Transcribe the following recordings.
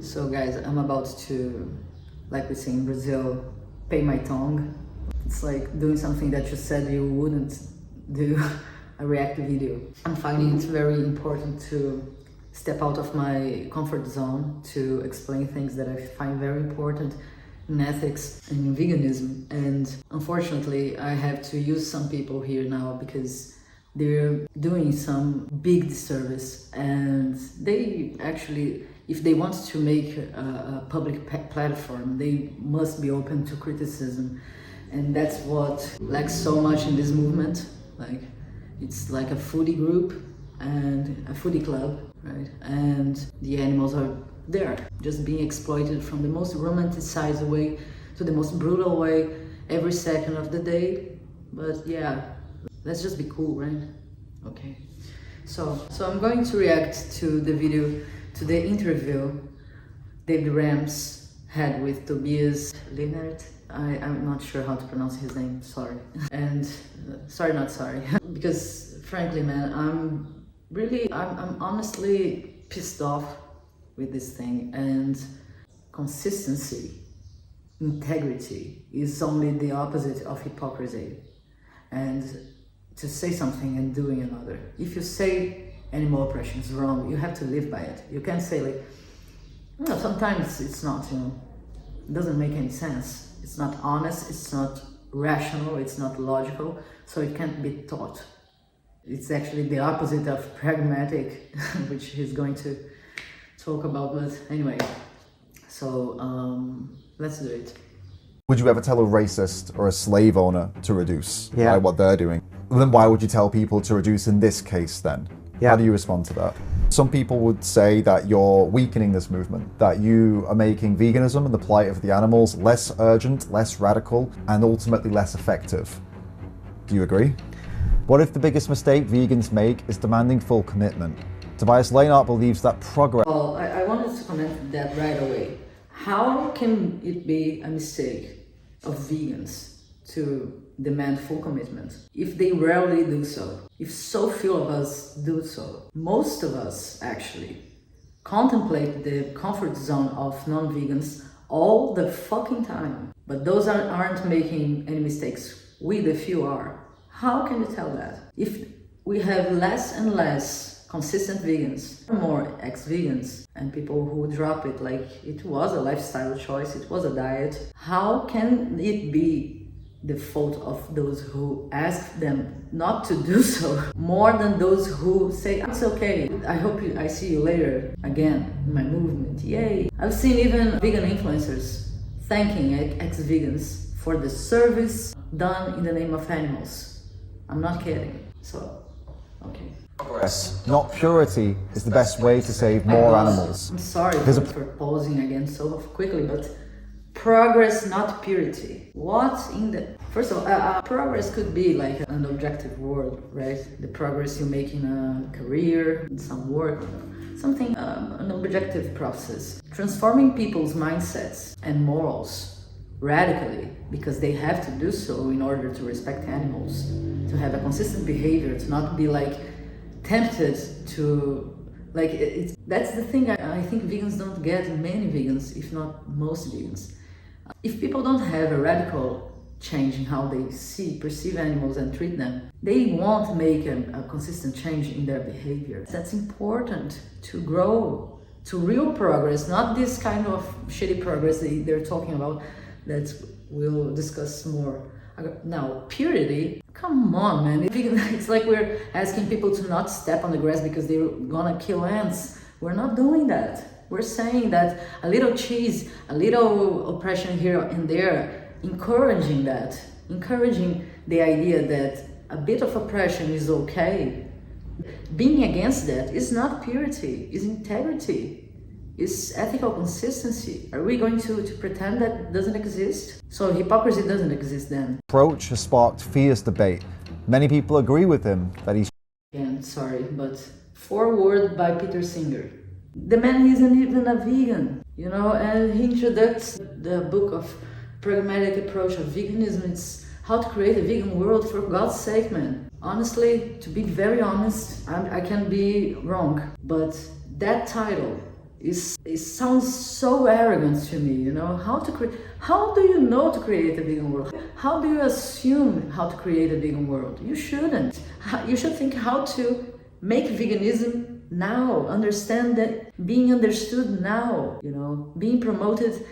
So guys, I'm about to, like we say in Brazil, pay my tongue. It's like doing something that you said you wouldn't do, a react video. I'm finding it very important to step out of my comfort zone to explain things that I find very important in ethics and in veganism. And unfortunately, I have to use some people here now because they're doing some big disservice, and they actually, if they want to make a public platform, they must be open to criticism. And that's what lacks so much in this movement. Like, it's like a foodie group and a foodie club, right? And the animals are there, just being exploited from the most romanticized way to the most brutal way every second of the day. But yeah, let's just be cool, right? Okay. So I'm going to react to the video, to the interview David Rams had with Tobias Leenaert. I'm not sure how to pronounce his name, sorry. And sorry, not sorry. Because frankly, man, I'm honestly pissed off with this thing. And consistency, integrity is only the opposite of hypocrisy. And to say something and doing another. If you say animal oppression is wrong, you have to live by it. You can't say like, no, sometimes it's not, it doesn't make any sense. It's not honest, it's not rational, it's not logical, so it can't be taught. It's actually the opposite of pragmatic, which he's going to talk about, but anyway, so let's do it. Would you ever tell a racist or a slave owner to reduce by what they're doing? Then why would you tell people to reduce in this case then? How do you respond to that? Some people would say that you're weakening this movement, that you are making veganism and the plight of the animals less urgent, less radical, and ultimately less effective. Do you agree? What if the biggest mistake vegans make is demanding full commitment? Tobias Leenaert believes that progress... Well, I wanted to comment that right away. How can it be a mistake of vegans to demand full commitment if they rarely do so, if so few of us do so? Most of us actually contemplate the comfort zone of non-vegans all the fucking time, but those aren't making any mistakes. We, the few, are. How can you tell that? If we have less and less consistent vegans, more ex-vegans, and people who drop it like it was a lifestyle choice, it was a diet, how can it be the fault of those who ask them not to do so more than those who say it's okay, I hope I see you later again in my movement, yay. I've seen even vegan influencers thanking ex-vegans for the service done in the name of animals. I'm not kidding. So, okay. Progress, not purity, is the best way to save more animals. I'm sorry for pausing again so quickly, but progress, not purity. What in the... First of all, progress could be like an objective word, right? The progress you make in a career, in some work, something, an objective process. Transforming people's mindsets and morals radically, because they have to do so in order to respect animals, to have a consistent behavior, to not be like tempted to, like, that's the thing I think vegans don't get, many vegans, if not most vegans. If people don't have a radical change in how they perceive animals and treat them, they won't make a consistent change in their behavior. That's important to grow to real progress, not this kind of shitty progress they're talking about that we'll discuss more. Now, purity, come on, man. It's like we're asking people to not step on the grass because they're gonna kill ants. We're not doing that. We're saying that a little cheese, a little oppression here and there, encouraging the idea that a bit of oppression is okay. Being against that is not purity, is integrity. Is ethical consistency. Are we going to pretend that doesn't exist? So hypocrisy doesn't exist then. Approach has sparked fierce debate. Many people agree with him that he's... Again, sorry, but foreword by Peter Singer. The man isn't even a vegan, and he introduced the book of pragmatic approach of veganism. It's how to create a vegan world, for God's sake, man. Honestly, to be very honest, I can be wrong, but that title it sounds so arrogant to me, you know. How do you know to create a vegan world? How do you assume how to create a vegan world? You shouldn't. You should think how to make veganism now, understand that being understood now, you know, being promoted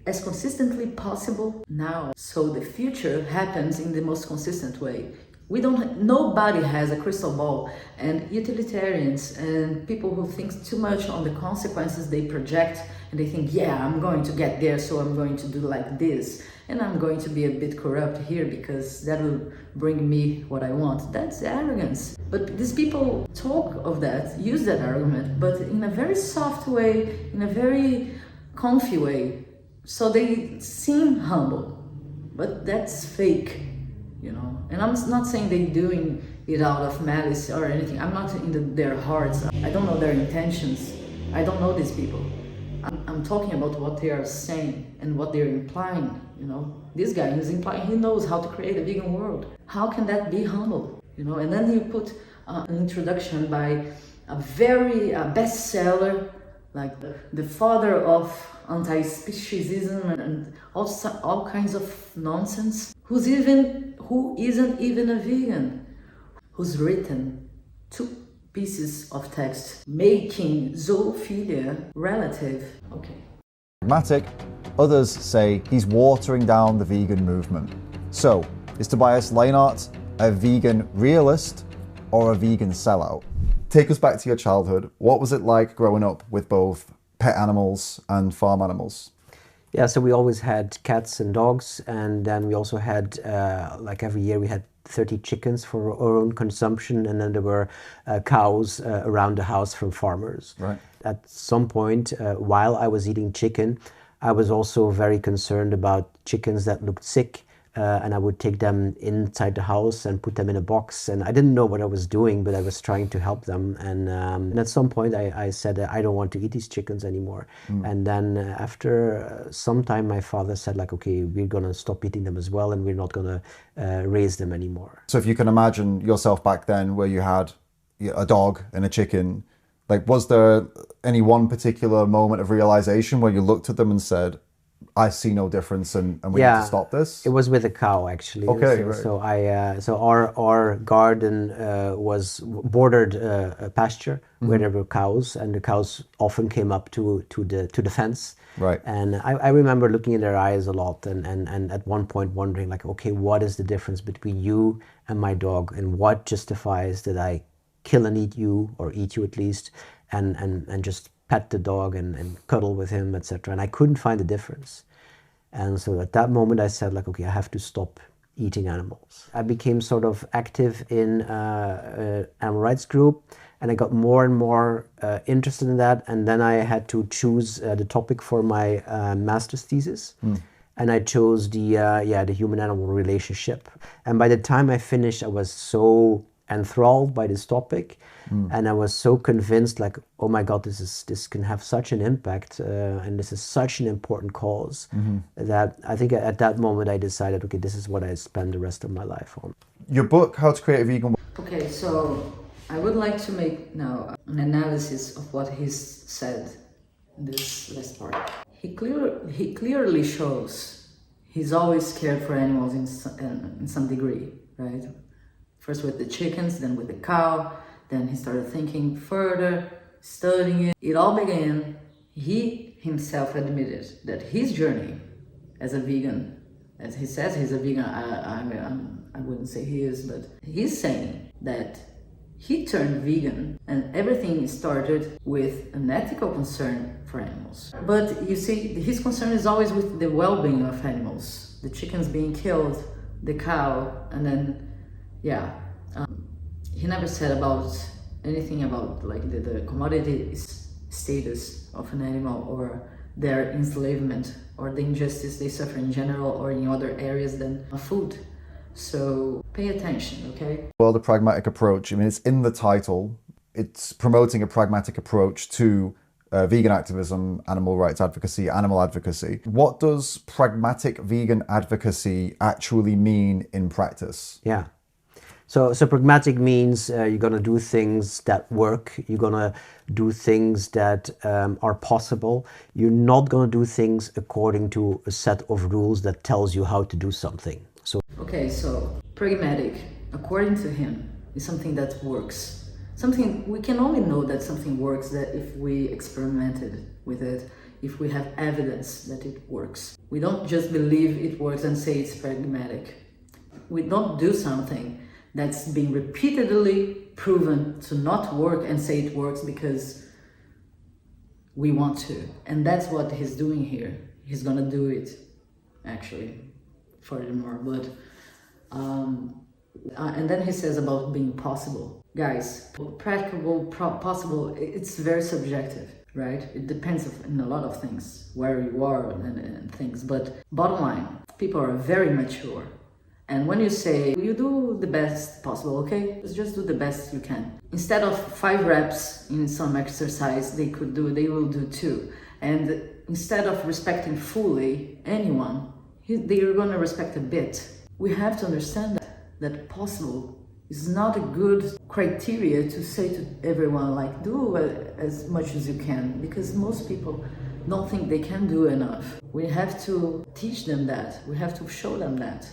as consistently possible now. So the future happens in the most consistent way. Nobody has a crystal ball, and utilitarians and people who think too much on the consequences they project, and they think, yeah, I'm going to get there, so I'm going to do like this, and I'm going to be a bit corrupt here because that will bring me what I want. That's arrogance. But these people talk of that, use that argument, but in a very soft way, in a very comfy way. So they seem humble, but that's fake. You know, and I'm not saying they're doing it out of malice or anything. I'm not in their hearts. I don't know their intentions. I don't know these people. I'm talking about what they are saying and what they're implying. You know, this guy is implying he knows how to create a vegan world. How can that be humble? You know, and then you put an introduction by a very bestseller, like the father of anti-speciesism and all kinds of nonsense, who isn't even a vegan, who's written 2 pieces of text making zoophilia relative. Okay. Pragmatic, others say he's watering down the vegan movement. So, is Tobias Leenaert a vegan realist or a vegan sellout? Take us back to your childhood. What was it like growing up with both pet animals and farm animals? Yeah, so we always had cats and dogs, and then we also had, like every year we had 30 chickens for our own consumption, and then there were cows around the house from farmers. Right. At some point, while I was eating chicken, I was also very concerned about chickens that looked sick, and I would take them inside the house and put them in a box, and I didn't know what I was doing, but I was trying to help them, and at some point I said I don't want to eat these chickens anymore. And then after some time my father said, like, okay, we're gonna stop eating them as well, and we're not gonna raise them anymore. So if you can imagine yourself back then where you had a dog and a chicken, like, was there any one particular moment of realization where you looked at them and said, I see no difference, and we need to stop this? It was with a cow, actually. Okay, right. So our garden was bordered a pasture where there were cows, and the cows often came up to the fence. Right. And I remember looking in their eyes a lot, and at one point wondering, like, okay, what is the difference between you and my dog, and what justifies that I kill and eat you, or eat you at least, and just pet the dog and cuddle with him, etc. And I couldn't find a difference. And so at that moment I said, like, okay, I have to stop eating animals. I became sort of active in an animal rights group, and I got more and more interested in that. And then I had to choose the topic for my master's thesis. And I chose the human-animal relationship. And by the time I finished, I was so enthralled by this topic, and I was so convinced, like, oh my God, this can have such an impact, and this is such an important cause, that I think at that moment I decided, okay, this is what I spend the rest of my life on. Your book, How to Create a Vegan World. Okay, so I would like to make now an analysis of what he's said in this last part. He clearly shows he's always cared for animals in some degree, right? First with the chickens, then with the cow, then he started thinking further, studying it. It all began, he himself admitted that his journey as a vegan, as he says he's a vegan, I wouldn't say he is, but he's saying that he turned vegan and everything started with an ethical concern for animals. But you see, his concern is always with the well-being of animals, the chickens being killed, the cow, and then he never said about anything about like the commodity status of an animal, or their enslavement, or the injustice they suffer in general, or in other areas than food. So pay attention, okay? Well, the pragmatic approach, I mean, it's in the title. It's promoting a pragmatic approach to vegan activism, animal rights advocacy, animal advocacy. What does pragmatic vegan advocacy actually mean in practice? Yeah. So pragmatic means you're going to do things that work. You're going to do things that are possible. You're not going to do things according to a set of rules that tells you how to do something. Okay, so pragmatic, according to him, is something that works. Something we can only know that something works that if we experimented with it, if we have evidence that it works. We don't just believe it works and say it's pragmatic. We don't do something that's been repeatedly proven to not work and say it works because we want to. And that's what he's doing here. He's gonna do it, actually, furthermore. But and then he says about being possible. Guys, practicable, possible, it's very subjective, right? It depends on a lot of things, where you are and things. But bottom line, people are very mature. And when you say, you do the best possible, okay? Just do the best you can. Instead of 5 reps in some exercise they will do 2. And instead of respecting fully anyone, they're gonna respect a bit. We have to understand that possible is not a good criteria to say to everyone, like, do as much as you can, because most people don't think they can do enough. We have to teach them that. We have to show them that.